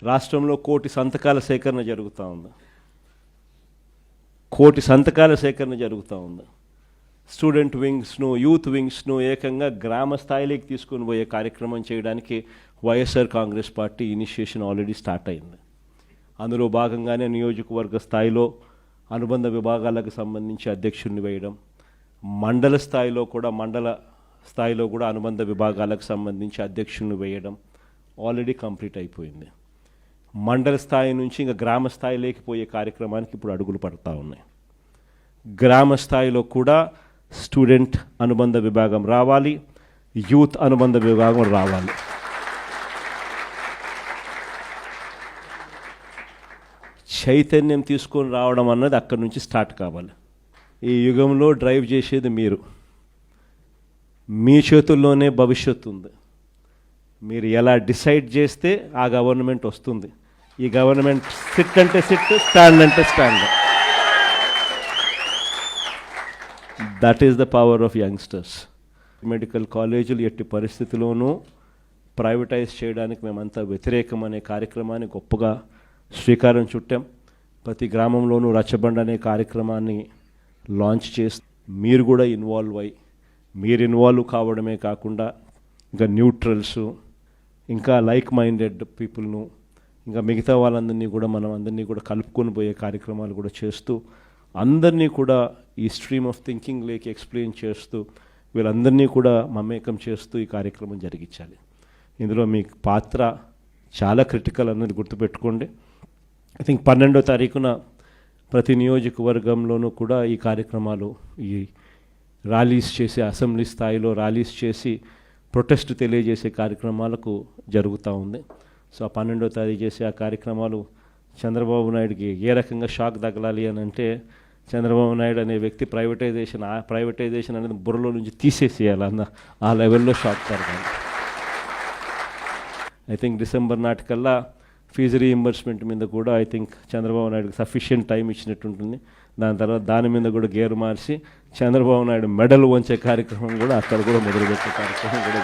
రాష్ట్రంలో 1 కోటి సంతకాల సేకరణ జరుగుతూ ఉంది. 1 కోటి సంతకాల సేకరణ జరుగుతూ ఉంది. స్టూడెంట్ వింగ్స్ను, యూత్ వింగ్స్ను ఏకంగా గ్రామ స్థాయిలోకి తీసుకొని పోయే కార్యక్రమం చేయడానికి YSR Congress party initiation already start అయింది. అందులో భాగంగానే నియోజకవర్గ స్థాయిలో అనుబంధ విభాగాలకు సంబంధించి అధ్యక్షుడిని వేయడం, మండల స్థాయిలో కూడా అనుబంధ విభాగాలకు సంబంధించి అధ్యక్షుడిని వేయడం ఆల్రెడీ కంప్లీట్ అయిపోయింది. మండల స్థాయి నుంచి ఇంకా గ్రామ స్థాయిలోకి పోయే కార్యక్రమానికి ఇప్పుడు అడుగులు పడుతూ ఉన్నాయి. గ్రామ స్థాయిలో కూడా స్టూడెంట్ అనుబంధ విభాగం రావాలి, యూత్ అనుబంధ విభాగం రావాలి. చైతన్యం తీసుకొని రావడం అన్నది అక్కడి నుంచి స్టార్ట్ కావాలి. ఈ యుగంలో డ్రైవ్ చేసేది మీరు. మీ చేతుల్లోనే భవిష్యత్తు ఉంది. మీరు ఎలా డిసైడ్ చేస్తే ఆ గవర్నమెంట్ వస్తుంది. ఈ గవర్నమెంట్ సిట్ అంటే సిట్, స్టాండ్ అంటే stand. That is the power of youngsters. Medical కాలేజీలు ఎట్టి పరిస్థితిలోనూ ప్రైవేటైజ్ చేయడానికి మేమంతా వ్యతిరేకం అనే కార్యక్రమాన్ని గొప్పగా శ్రీకారం చుట్టాం. ప్రతి గ్రామంలోనూ రచ్చబండ అనే కార్యక్రమాన్ని లాంచ్ చేసి మీరు కూడా ఇన్వాల్వ్ అయ్యి, మీరు ఇన్వాల్వ్ కావడమే కాకుండా ఇంకా న్యూట్రల్స్, ఇంకా లైక్ మైండెడ్ పీపుల్ను, ఇంకా మిగతా వాళ్ళందరినీ కూడా మనం అందరినీ కూడా కలుపుకొని పోయే కార్యక్రమాలు కూడా చేస్తూ, అందరినీ కూడా ఈ స్ట్రీమ్ ఆఫ్ థింకింగ్ లేకి ఎక్స్ప్లెయిన్ చేస్తూ, వీళ్ళందరినీ కూడా మమేకం చేస్తూ ఈ కార్యక్రమం జరిగించాలి. ఇందులో మీ పాత్ర చాలా క్రిటికల్ అన్నది గుర్తుపెట్టుకోండి. ఐ థింక్ 12వ తారీఖున ప్రతి నియోజకవర్గంలోనూ కూడా ఈ కార్యక్రమాలు, ఈ ర్యాలీస్ చేసి, అసెంబ్లీ స్థాయిలో ర్యాలీస్ చేసి ప్రొటెస్ట్ తెలియజేసే కార్యక్రమాలకు జరుగుతూ ఉంది. సో 12వ తారీఖు చేసే ఆ కార్యక్రమాలు చంద్రబాబు నాయుడుకి ఏ రకంగా షాక్ తగలాలి అని అంటే, చంద్రబాబు నాయుడు అనే వ్యక్తి ప్రైవేటైజేషన్ అనేది బుర్రలో నుంచి తీసేసేయాలన్న ఆ లెవెల్లో షాక్ తగలాలి. ఐ థింక్ డిసెంబర్ నాటికల్లా ఫీజు రీయింబర్స్మెంట్ మీద కూడా ఐ థింక్ చంద్రబాబు నాయుడుకి సఫిషియెంట్ టైం ఇచ్చినట్టుంటుంది. దాని తర్వాత దాని మీద కూడా గేరు మార్చి చంద్రబాబు నాయుడు మెడల్ వంచే కార్యక్రమం కూడా అక్కడ కూడా మొదలుపెట్టే కార్యక్రమం కూడా